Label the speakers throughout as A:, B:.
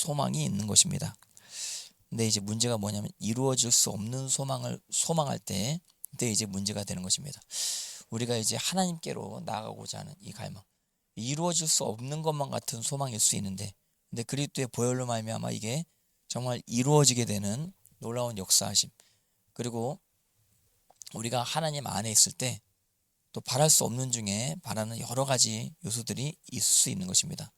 A: 소망이 있는 것입니다. 근데 이제 문제가 뭐냐면 이루어질 수 없는 소망을 소망할 때 그때 이제 문제가 되는 것입니다. 우리가 이제 하나님께로 나아가고자 하는 이 갈망, 이루어질 수 없는 것만 같은 소망일 수 있는데, 근데 그리스도의 보혈로 말미암아 이게 정말 이루어지게 되는 놀라운 역사하심, 그리고 우리가 하나님 안에 있을 때 또 바랄 수 없는 중에 바라는 여러 가지 요소들이 있을 수 있는 것입니다.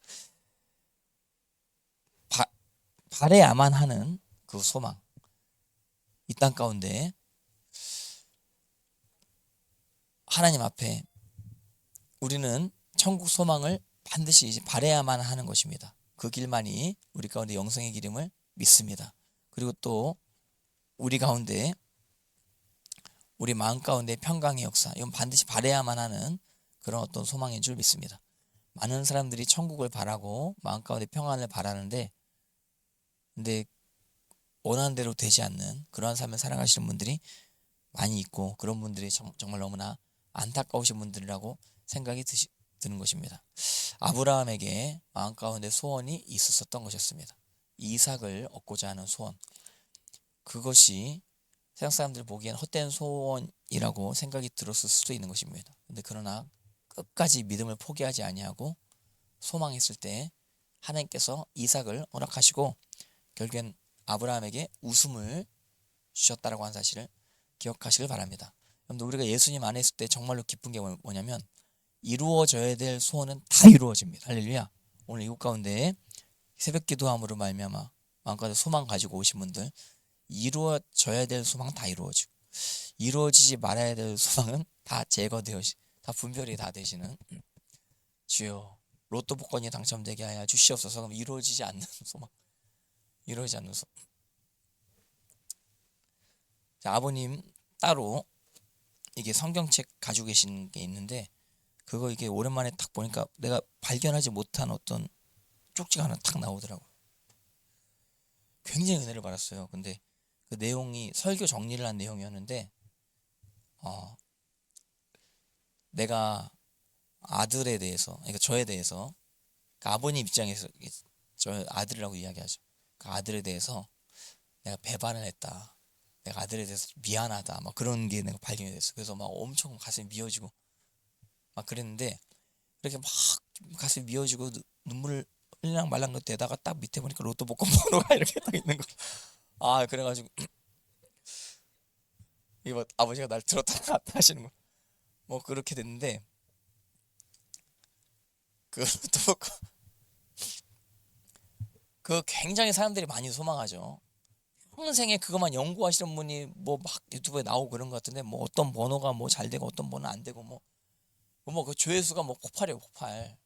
A: 바라야만 하는 그 소망, 이 땅 가운데 하나님 앞에 우리는 천국 소망을 반드시 이제 바라야만 하는 것입니다. 그 길만이 우리 가운데 영생의 길임을 믿습니다. 그리고 또 우리 가운데, 우리 마음 가운데 평강의 역사, 이건 반드시 바라야만 하는 그런 어떤 소망인 줄 믿습니다. 많은 사람들이 천국을 바라고 마음 가운데 평안을 바라는데, 근데 원하는 대로 되지 않는 그러한 삶을 살아가시는 분들이 많이 있고, 그런 분들이 정말 너무나 안타까우신 분들이라고 생각이 드는 것입니다. 아브라함에게 마음 가운데 소원이 있었던 것이었습니다. 이삭을 얻고자 하는 소원, 그것이 세상 사람들 보기엔 헛된 소원이라고 생각이 들었을 수도 있는 것입니다. 근데 그러나 끝까지 믿음을 포기하지 아니하고 소망했을 때 하나님께서 이삭을 허락하시고 결국엔 아브라함에게 웃음을 주셨다라고 하는 사실을 기억하시길 바랍니다. 여러분들, 우리가 예수님 안에 있을 때 정말로 기쁜 게 뭐냐면 이루어져야 될 소원은 다 이루어집니다. 할렐루야. 오늘 이곳 가운데 새벽 기도함으로 말미암아 마음가운데 소망 가지고 오신 분들, 이루어져야 될 소망 다 이루어지고 이루어지지 말아야 될 소망은 다 제거되어 다 분별이 다 되시는 주여, 로또 복권이 당첨되게 하여 주시옵소서. 그럼 이루어지지 않는 소망, 이루어지지 않는 소망. 자, 아버님 따로 이게 성경책 가지고 계신 게 있는데, 그거 이게 오랜만에 딱 보니까 내가 발견하지 못한 어떤 쪽지가 하나 딱 나오더라고요. 굉장히 은혜를 받았어요. 근데 그 내용이 설교 정리를 한 내용이었는데, 내가 아들에 대해서, 그러니까 저에 대해서, 그러니까 아버님 입장에서 저 아들이라고 이야기하죠. 그 아들에 대해서 내가 배반을 했다, 내가 아들에 대해서 미안하다, 막 그런 게 내가 발견이 됐어. 그래서 막 엄청 가슴이 미어지고 막 그랬는데, 이렇게 막 가슴이 미어지고 눈물 흘랑 말랑 것 때다가 딱 밑에 보니까 로또 복권 번호가 이렇게 딱 있는 거. 아, 그래가지고 이거 아버지가 날 들었다 놨다 하시는 거. 뭐 그렇게 됐는데, 그 로또 복권, 그 굉장히 사람들이 많이 소망하죠. 평생에 그것만 연구하시는 분이 뭐 막 유튜브에 나오고 그런 것 같은데, 뭐 어떤 번호가 뭐 잘 되고 어떤 번호는 안 되고 뭐 그 조회수가 뭐 폭발이에요, 폭발.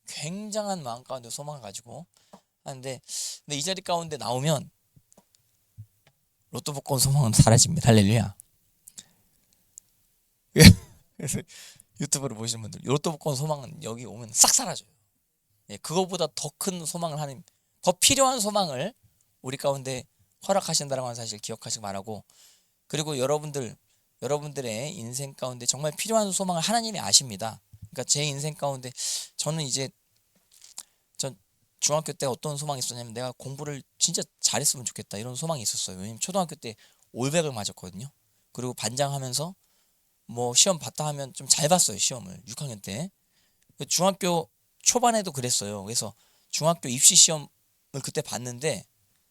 A: 굉장한 마음 가운데 소망을 가지고 하는데, 근데 이 자리 가운데 나오면 로또 복권 소망은 사라집니다. 할렐루야. 그래서 유튜브를 보시는 분들, 로또 복권 소망은 여기 오면 싹 사라져요. 예, 그거보다 더 큰 소망을 하는, 더 필요한 소망을 우리 가운데 허락하신다는 사실 기억하시기 바라고, 그리고 여러분들의 인생 가운데 정말 필요한 소망을 하나님이 아십니다. 그러니까 제 인생 가운데 저는 이제 전 중학교 때 어떤 소망이 있었냐면, 내가 공부를 진짜 잘했으면 좋겠다 이런 소망이 있었어요. 왜냐면 초등학교 때 올백을 맞았거든요. 그리고 반장하면서 뭐 시험 봤다 하면 좀 잘 봤어요, 시험을 6학년 때. 중학교 초반에도 그랬어요. 그래서 중학교 입시 시험을 그때 봤는데,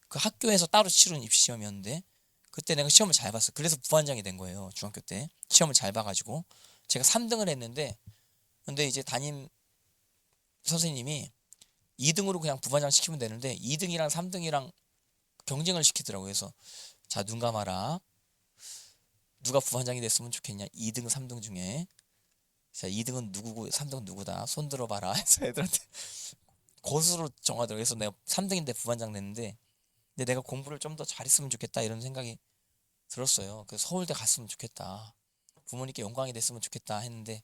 A: 그 학교에서 따로 치른 입시 시험이었는데 그때 내가 시험을 잘 봤어. 그래서 부반장이 된 거예요. 중학교 때 시험을 잘 봐가지고 제가 3등을 했는데, 근데 이제 담임 선생님이 2등으로 그냥 부반장 시키면 되는데 2등이랑 3등이랑 경쟁을 시키더라고요. 그래서 자, 눈 감아라, 누가 부반장이 됐으면 좋겠냐, 2등 3등 중에. 자, 2등은 누구고 3등은 누구다, 손 들어봐라 해서 애들한테 고수로 정하더라고요. 그래서 내가 3등인데 부반장 됐는데, 근데 내가 공부를 좀 더 잘했으면 좋겠다 이런 생각이 들었어요. 그래서 서울대 갔으면 좋겠다, 부모님께 영광이 됐으면 좋겠다 했는데,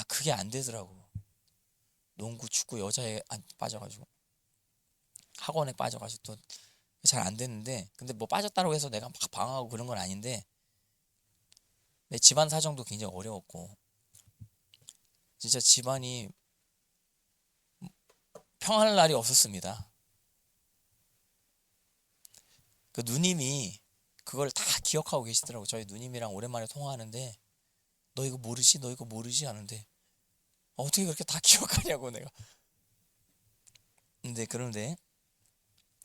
A: 그게 안 되더라고. 농구, 축구, 여자에 안 빠져가지고 학원에 빠져가지고 또 잘 안 됐는데, 근데 뭐 빠졌다고 해서 내가 막 방황하고 그런 건 아닌데, 내 집안 사정도 굉장히 어려웠고, 진짜 집안이 평안할 날이 없었습니다. 그 누님이 그걸 다 기억하고 계시더라고. 저희 누님이랑 오랜만에 통화하는데 너 이거 모르지? 너 이거 모르지? 하는데 어떻게 그렇게 다 기억하냐고 내가. 근데 그런데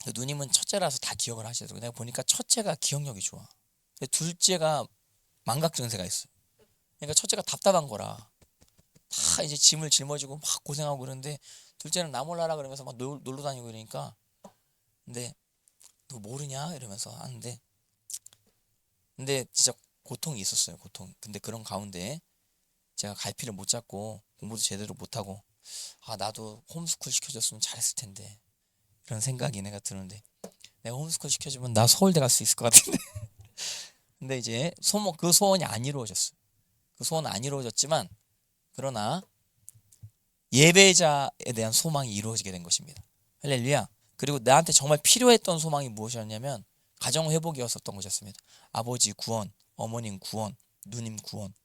A: 그 누님은 첫째라서 다 기억을 하시더라고. 내가 보니까 첫째가 기억력이 좋아. 근데 둘째가 망각 증세가 있어. 그러니까 첫째가 답답한 거라 다 이제 짐을 짊어지고 막 고생하고 그러는데 둘째는 나 몰라라 그러면서 막 놀러 다니고 그러니까 근데 너 모르냐 이러면서 하는데 근데 진짜 고통이 있었어요. 고통. 근데 그런 가운데 제가 갈피를 못 잡고 공부도 제대로 못하고 아 나도 홈스쿨 시켜줬으면 잘했을 텐데 이런 생각이 내가 드는데 내가 홈스쿨 시켜주면 나 서울대 갈 수 있을 것 같은데 근데 이제 그 소원이 안 이루어졌어요. 그 소원은 안 이루어졌지만 그러나 예배자에 대한 소망이 이루어지게 된 것입니다. 할렐루야. 그리고 나한테 정말 필요했던 소망이 무엇이었냐면 가정 회복이었었던 것이었습니다. 아버지 구원, 어머님 구원, 누님 구원,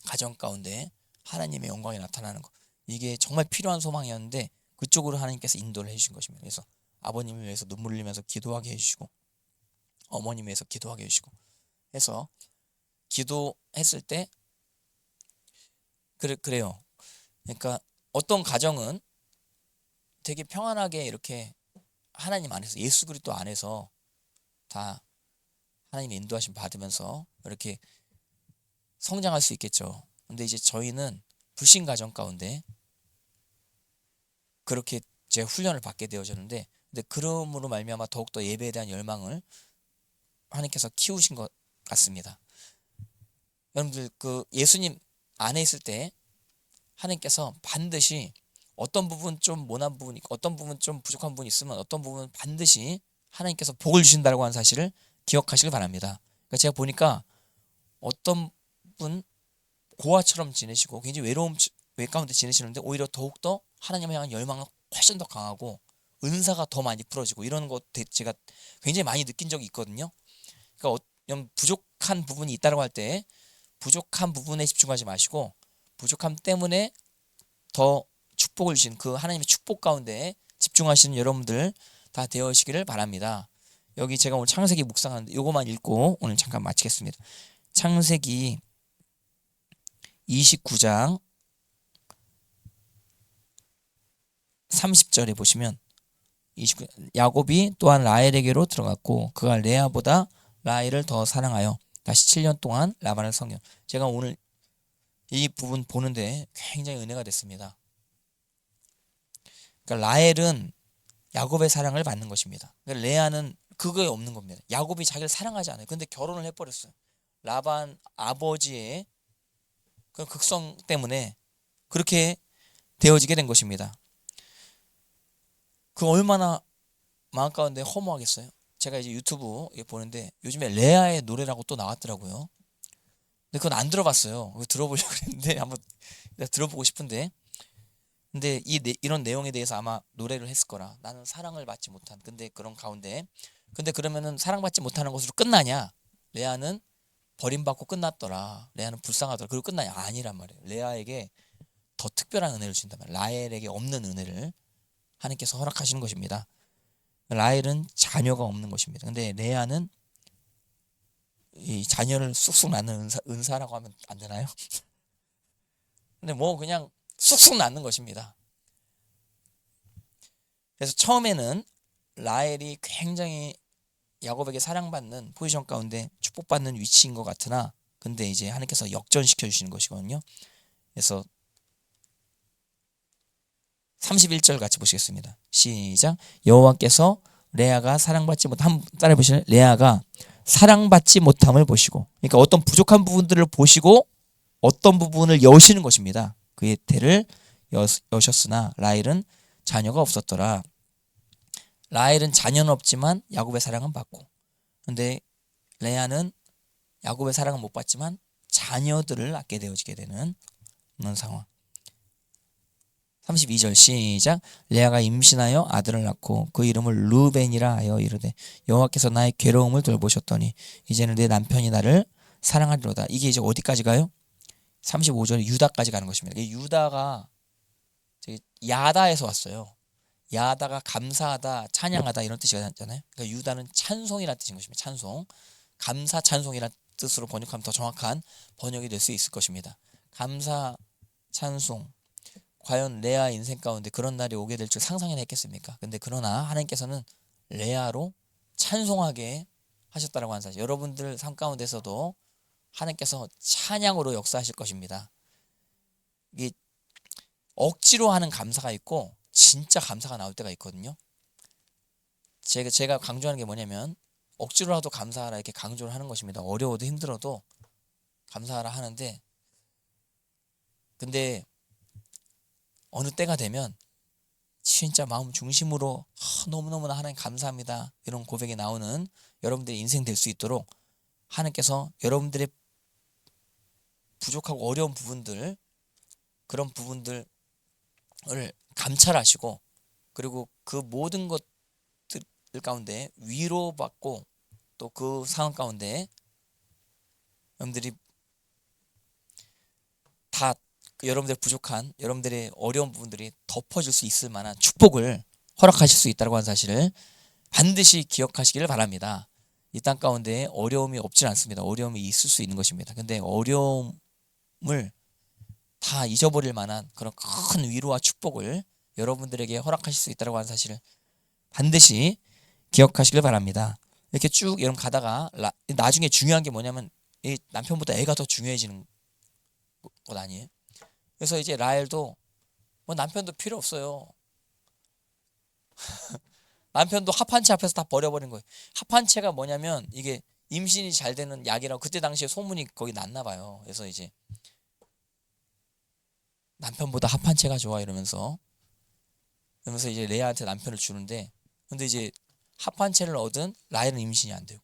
A: 가정 가운데 하나님의 영광이 나타나는 것. 이게 정말 필요한 소망이었는데 그쪽으로 하나님께서 인도를 해주신 것입니다. 그래서 아버님을 위해서 눈물 흘리면서 기도하게 해주시고 어머님 위해서 기도하게 해주시고 해서 기도했을 때 그래요. 그러니까 어떤 가정은 되게 평안하게 이렇게 하나님 안에서 예수 그리스도 안에서 다 하나님의 인도하심 받으면서 이렇게 성장할 수 있겠죠. 근데 이제 저희는 불신 가정 가운데 그렇게 제 훈련을 받게 되어졌는데 근데 그러므로 말미암아 더욱더 예배에 대한 열망을 하나님께서 키우신 것 같습니다. 여러분들 그 예수님 안에 있을 때 하나님께서 반드시 어떤 부분 좀 모난 부분이 있고 어떤 부분 좀 부족한 부분이 있으면 어떤 부분은 반드시 하나님께서 복을 주신다고 하는 사실을 기억하시길 바랍니다. 그러니까 제가 보니까 어떤 분 고아처럼 지내시고 굉장히 외 가운데 지내시는데 오히려 더욱더 하나님을 향한 열망은 훨씬 더 강하고 은사가 더 많이 풀어지고 이런 것 제가 굉장히 많이 느낀 적이 있거든요. 그러니까 부족한 부분이 있다고 할 때 부족한 부분에 집중하지 마시고 부족함 때문에 더 축복을 주신 그 하나님의 축복 가운데 집중하시는 여러분들 다 되어시기를 바랍니다. 여기 제가 오늘 창세기 묵상하는데 이거만 읽고 오늘 잠깐 마치겠습니다. 창세기 29장 30절에 보시면 야곱이 또한 라헬에게로 들어갔고 그가 레아보다 라헬을 더 사랑하여 다시 7년 동안 라반을 성경. 제가 오늘 이 부분 보는데 굉장히 은혜가 됐습니다. 그러니까 라헬은 야곱의 사랑을 받는 것입니다. 그러니까 레아는 그거에 없는 겁니다. 야곱이 자기를 사랑하지 않아요. 근데 결혼을 해버렸어요. 라반 아버지의 그 극성 때문에 그렇게 되어지게 된 것입니다. 그 얼마나 마음 가운데 허무하겠어요. 제가 이제 유튜브 보는데 요즘에 레아의 노래라고 또 나왔더라고요. 근데 그건 안 들어봤어요. 들어보려고 했는데 한번 들어보고 싶은데 근데 이런 내용에 대해서 아마 노래를 했을 거라. 나는 사랑을 받지 못한. 근데 그런 가운데 근데 그러면은 사랑받지 못하는 것으로 끝나냐? 레아는 버림받고 끝났더라. 레아는 불쌍하더라. 그리고 끝나냐? 아니란 말이에요. 레아에게 더 특별한 은혜를 주신단 말이에요. 라헬에게 없는 은혜를 하나님께서 허락하시는 것입니다. 라헬은 자녀가 없는 것입니다. 근데 레아는 이 자녀를 쑥쑥 낳는 은사라고 하면 안 되나요? 근데 뭐 그냥 쑥쑥 낳는 것입니다. 그래서 처음에는 라헬이 굉장히 야곱에게 사랑받는 포지션 가운데 축복받는 위치인 것 같으나 근데 이제 하나님께서 역전시켜 주시는 것이거든요. 그래서 31절 같이 보시겠습니다. 시작. 여호와께서 레아가 사랑받지 못함 따라 보시는 레아가 사랑받지 못함을 보시고 그러니까 어떤 부족한 부분들을 보시고 어떤 부분을 여시는 것입니다. 그의 태를 여셨으나 라헬은 자녀가 없었더라. 라헬은 자녀는 없지만 야곱의 사랑은 받고 근데 레아는 야곱의 사랑은 못 받지만 자녀들을 낳게 되어지게 되는 그런 상황. 32절 시작. 레아가 임신하여 아들을 낳고 그 이름을 르벤이라 하여 이르되 여호와께서 나의 괴로움을 돌보셨더니 이제는 내 남편이 나를 사랑하리로다. 이게 이제 어디까지 가요? 35절 유다까지 가는 것입니다. 유다가 야다에서 왔어요. 야다가 감사하다, 찬양하다 이런 뜻이 잖아요. 그러니까 유다는 찬송이라는 뜻인 것입니다. 찬송, 감사 찬송이라는 뜻으로 번역하면 더 정확한 번역이 될 수 있을 것입니다. 감사 찬송. 과연 레아 인생 가운데 그런 날이 오게 될 줄 상상이나 했겠습니까? 근데 그러나 하나님께서는 레아로 찬송하게 하셨다라고 하는 사실. 여러분들 삶 가운데서도 하나님께서 찬양으로 역사하실 것입니다. 이게 억지로 하는 감사가 있고 진짜 감사가 나올 때가 있거든요. 제가 강조하는 게 뭐냐면 억지로라도 감사하라 이렇게 강조를 하는 것입니다. 어려워도 힘들어도 감사하라 하는데, 근데 어느 때가 되면 진짜 마음 중심으로 너무너무나 하나님 감사합니다 이런 고백이 나오는 여러분들의 인생 될 수 있도록 하나님께서 여러분들의 부족하고 어려운 부분들, 그런 부분들을 감찰하시고, 그리고 그 모든 것들 가운데 위로받고 또 그 상황 가운데 여러분들이 다 여러분들의 부족한, 여러분들의 어려운 부분들이 덮어질 수 있을 만한 축복을 허락하실 수 있다고 하는 사실을 반드시 기억하시기를 바랍니다. 이 땅 가운데 어려움이 없진 않습니다. 어려움이 있을 수 있는 것입니다. 근데 어려움을 다 잊어버릴 만한 그런 큰 위로와 축복을 여러분들에게 허락하실 수 있다고 하는 사실을 반드시 기억하시길 바랍니다. 이렇게 쭉 여러분 가다가 나중에 중요한 게 뭐냐면 이 남편보다 애가 더 중요해지는 것 아니에요? 그래서 이제 라헬도 뭐 남편도 필요 없어요. 남편도 합한채 앞에서 다 버려버린 거예요. 합한채가 뭐냐면 이게 임신이 잘 되는 약이라고 그때 당시에 소문이 거기 났나 봐요. 그래서 이제 남편보다 합한채가 좋아 이러면서 이제 레아한테 남편을 주는데, 근데 이제 합한채를 얻은 라헬은 임신이 안 되고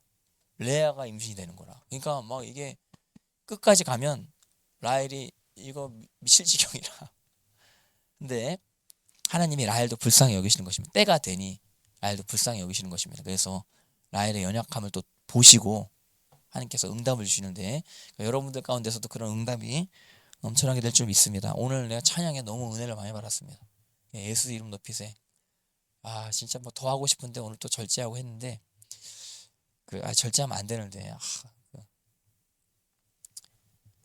A: 레아가 임신이 되는 거라. 그러니까 막 이게 끝까지 가면 라헬이 이거 미칠 지경이라. 근데 하나님이 라헬도 불쌍히 여기시는 것입니다. 때가 되니 라헬도 불쌍히 여기시는 것입니다. 그래서 라헬의 연약함을 또 보시고 하나님께서 응답을 주시는데, 그러니까 여러분들 가운데서도 그런 응답이 넘쳐나게 될 줄 믿습니다. 오늘 내가 찬양에 너무 은혜를 많이 받았습니다. 예수 이름 높이세. 진짜 뭐 더 하고 싶은데 오늘 또 절제하고 했는데 절제하면 안 되는데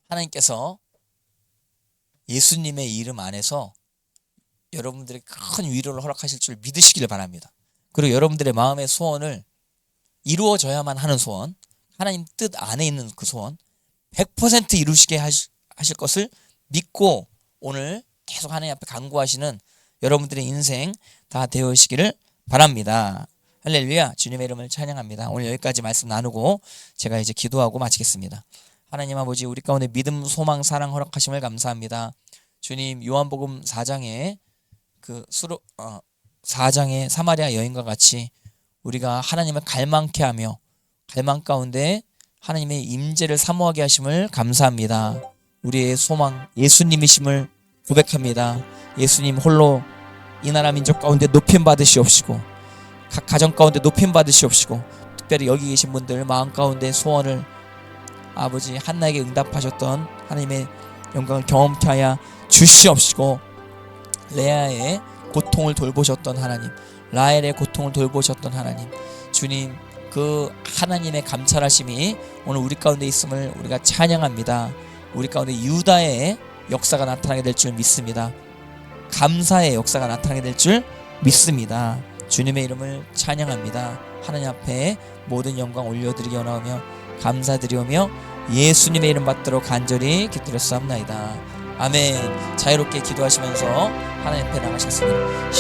A: 하나님께서 예수님의 이름 안에서 여러분들의 큰 위로를 허락하실 줄 믿으시길 바랍니다. 그리고 여러분들의 마음의 소원을 이루어져야만 하는 소원, 하나님 뜻 안에 있는 그 소원 100% 이루시게 하실 것을 믿고 오늘 계속 하나님 앞에 간구하시는 여러분들의 인생 다 되어시기를 바랍니다. 할렐루야. 주님의 이름을 찬양합니다. 오늘 여기까지 말씀 나누고 제가 이제 기도하고 마치겠습니다. 하나님 아버지, 우리 가운데 믿음, 소망, 사랑 허락하심을 감사합니다. 주님, 요한복음 4장의 4장의 사마리아 여인과 같이 우리가 하나님을 갈망케 하며 갈망 가운데 하나님의 임재를 사모하게 하심을 감사합니다. 우리의 소망 예수님이심을 고백합니다. 예수님 홀로 이 나라 민족 가운데 높임 받으시옵시고 각 가정 가운데 높임 받으시옵시고, 특별히 여기 계신 분들 마음 가운데 소원을 아버지 한나에게 응답하셨던 하나님의 영광을 경험케 하여 주시옵시고, 레아의 고통을 돌보셨던 하나님, 라헬의 고통을 돌보셨던 하나님, 주님 그 하나님의 감찰하심이 오늘 우리 가운데 있음을 우리가 찬양합니다. 우리 가운데 유다의 역사가 나타나게 될 줄 믿습니다. 감사의 역사가 나타나게 될 줄 믿습니다. 주님의 이름을 찬양합니다. 하나님 앞에 모든 영광 올려드리기 원하오며 감사드리오며 예수님의 이름 받들어 간절히 기도했사옵나이다. 아멘. 자유롭게 기도하시면서 하나님 앞에 나가셨습니다.